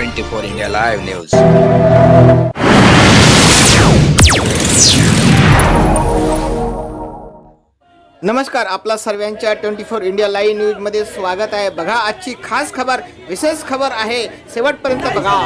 24 India live news. नमस्कार, आपला सर्वांच्या 24 इंडिया लाईव्ह न्यूज मध्ये स्वागत आहे। बघा, आजची खास खबर, विशेष खबर आहे, शेवटपर्यंत बघा।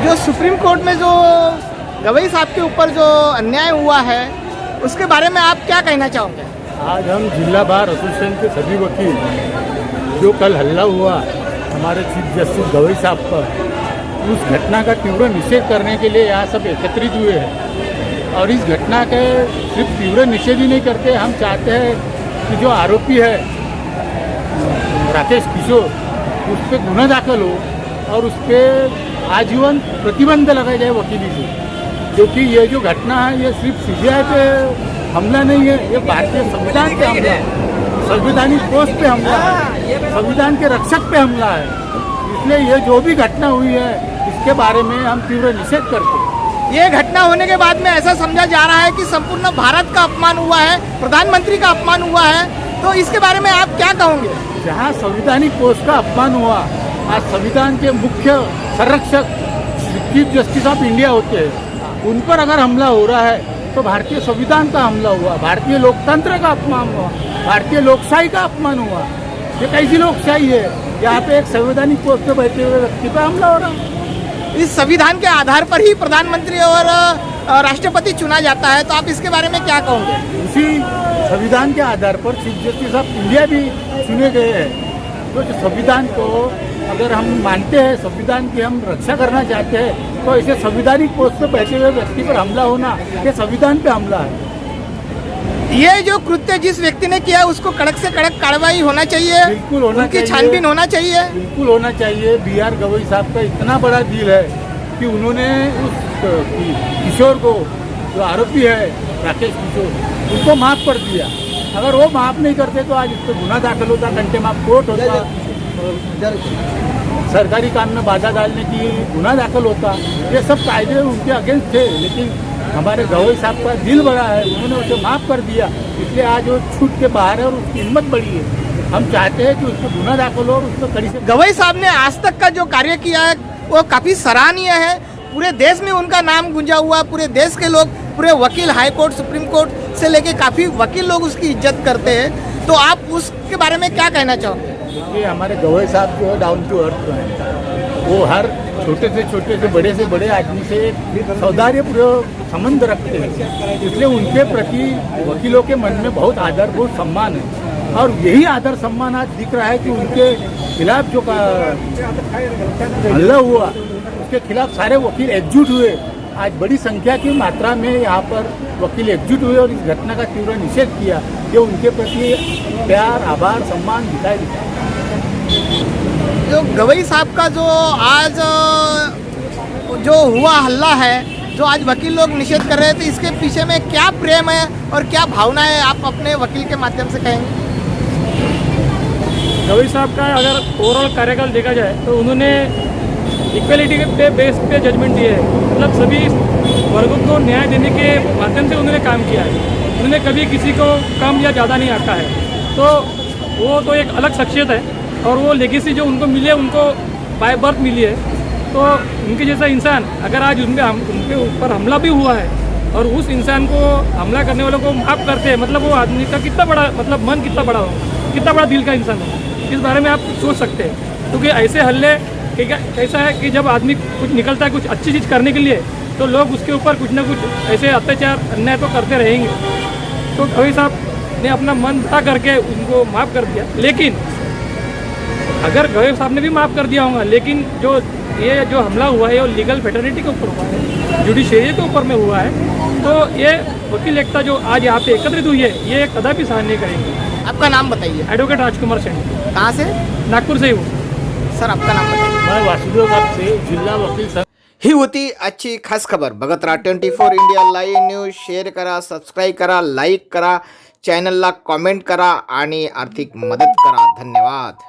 जो सुप्रीम कोर्ट में जो गवई साहब के ऊपर जो अन्याय हुआ है, उसके बारे में आप क्या कहना चाहोगे? आज हम जिला बार एसोसिएशन के सभी वकील, जो कल हल्ला हुआ हमारे चीफ जस्टिस गवई साहब पर, उस घटना का तीव्र निषेध करने के लिए यहाँ सब एकत्रित हुए हैं। और इस घटना के सिर्फ तीव्र निषेध ही नहीं करते, हम चाहते हैं कि जो आरोपी है राकेश किशोर, उस पर गुना दाखिल हो और उस पर आजीवन प्रतिबंध लगाया जाए वकीली से। क्योंकि ये जो घटना है, ये सिर्फ सीबीआई पे हमला नहीं है, ये भारतीय संविधान पे हमला है, संवैधानिक कोष पे हमला है, संविधान के रक्षक पे हमला है। इसलिए ये जो भी घटना हुई है, इसके बारे में हम तीव्र निषेध करते हैं। ये घटना होने के बाद में ऐसा समझा जा रहा है कि संपूर्ण भारत का अपमान हुआ है, प्रधानमंत्री का अपमान हुआ है, तो इसके बारे में आप क्या कहोगे? जहाँ संवैधानिक कोष का अपमान हुआ, आज संविधान के मुख्य संरक्षक चीफ जस्टिस ऑफ इंडिया होते हैं, उन पर अगर हमला हो रहा है तो भारतीय संविधान का हमला हुआ, भारतीय लोकतंत्र का अपमान हुआ, भारतीय लोकशाही का अपमान हुआ। ये कैसी लोकशाही है? यहाँ पे एक संवैधानिक कोष पे बैठे हुए व्यक्ति पर हमला हो रहा है। इस संविधान के आधार पर ही प्रधानमंत्री और राष्ट्रपति चुना जाता है, तो आप इसके बारे में क्या कहोगे? उसी संविधान के आधार पर चीफ जस्टिस ऑफ इंडिया भी चुने गए हैं। तो जो संविधान को अगर हम मानते हैं, संविधान की हम रक्षा करना चाहते हैं, तो ऐसे संवैधानिक पोस्ट पे बैठे हुए व्यक्ति पर हमला होना, ये संविधान पे हमला है। ये जो कृत्य जिस व्यक्ति ने किया, उसको कड़क से कड़क कार्रवाई होना चाहिए, बिल्कुल होना उनकी चाहिए, छानबीन होना चाहिए, बिल्कुल होना चाहिए। बी.आर. गवई साहब का इतना बड़ा दिल है कि उन्होंने उस किशोर को, जो आरोपी है राकेश किशोर, उनको माफ़ कर दिया। अगर वो माफ़ नहीं करते तो आज इस पर गुना दाखिल होता, कंटेम्प्ट कोर्ट होता, सरकारी काम में बाधा डालने की गुना दाखिल होता। ये सब कायदे उनके अगेंस्ट थे, लेकिन हमारे गवई साहब का दिल बड़ा है, उन्होंने उसे माफ़ कर दिया। इसलिए आज वो छूट के बाहर है और उसकी हिम्मत बढ़ी है। हम चाहते हैं कि उस पर गुना दाखिल हो और उस पर कड़ी से। गवई साहब ने आज तक का जो कार्य किया है वो काफ़ी सराहनीय है। पूरे देश में उनका नाम गूंजा हुआ, पूरे देश के लोग, पूरे वकील, हाई कोर्ट, सुप्रीम कोर्ट से लेके काफ़ी वकील लोग उसकी इज्जत करते हैं। तो आप उसके बारे में क्या कहना चाहोगे? देखिए, हमारे गवई साहब जो है डाउन टू अर्थ हैं, वो हर छोटे से बड़े आदमी से सौहार्दपूर्ण संबंध रखते हैं। इसलिए उनके प्रति वकीलों के मन में बहुत आदर, बहुत सम्मान है। और यही आदर सम्मान आज दिख रहा है कि उनके खिलाफ जो हल्ला हुआ, उसके खिलाफ सारे वकील एकजुट हुए। आज बड़ी संख्या की मात्रा में यहाँ पर वकील एकजुट हुए और इस घटना का तीव्र निषेध किया। ये उनके प्रति प्यार, आभार, सम्मान दिखाई देता है। जो गवई साहब का जो आज जो हुआ हल्ला है, जो आज वकील लोग निषेध कर रहे हैं, तो इसके पीछे में क्या प्रेम है और क्या भावना है, आप अपने वकील के माध्यम से कहेंगे? गवई साहब का अगर ओवरऑल कार्यकाल देखा जाए तो उन्होंने इक्वलिटी के बेस पे जजमेंट दिए है। मतलब सभी वर्गों को न्याय देने के माध्यम से उन्होंने काम किया है। उन्होंने कभी किसी को कम या ज़्यादा नहीं आंका है। तो वो तो एक अलग शख्सियत है और वो लेगेसी जो उनको मिली है, उनको बाय बर्थ मिली है। तो उनके जैसा इंसान अगर आज उनके ऊपर हमला भी हुआ है और उस इंसान को हमला करने वालों को माफ़ करते हैं, मतलब वो आदमी का कितना बड़ा, मतलब मन कितना बड़ा हो, कितना बड़ा दिल का इंसान हो, इस बारे में आप सोच सकते हैं। क्योंकि ऐसे हल्ले कैसा है कि जब आदमी कुछ निकलता है कुछ अच्छी चीज़ करने के लिए, तो लोग उसके ऊपर कुछ ना कुछ ऐसे अत्याचार अन्याय तो करते रहेंगे। तो गवई साहब ने अपना मन बड़ा करके उनको माफ़ कर दिया, लेकिन अगर गवई साहब ने भी माफ़ कर दिया होगा, लेकिन ये जो हमला हुआ है वो लीगल फेटर्निटी के ऊपर हुआ है, जुडिशरी के ऊपर में हुआ है। तो ये वकील एकता जो आज यहाँ पे एकत्रित हुई है, ये कदापि सहन नहीं करेंगे। आपका नाम बताइए। एडवोकेट राजकुमार सेन, कहाँ से? नागपूर से ही हूँ। सर आपका नाम बताइए। मैं वासुदेव से जिल्हा वकील संघ। ही होती आजची खास खबर। बघत राहा 24 इंडिया लाईव्ह न्यूज. शेअर करा, सबस्क्राईब करा, लाईक करा, चॅनलला कॉमेंट करा आणि आर्थिक मदत करा. धन्यवाद.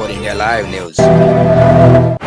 India Live News.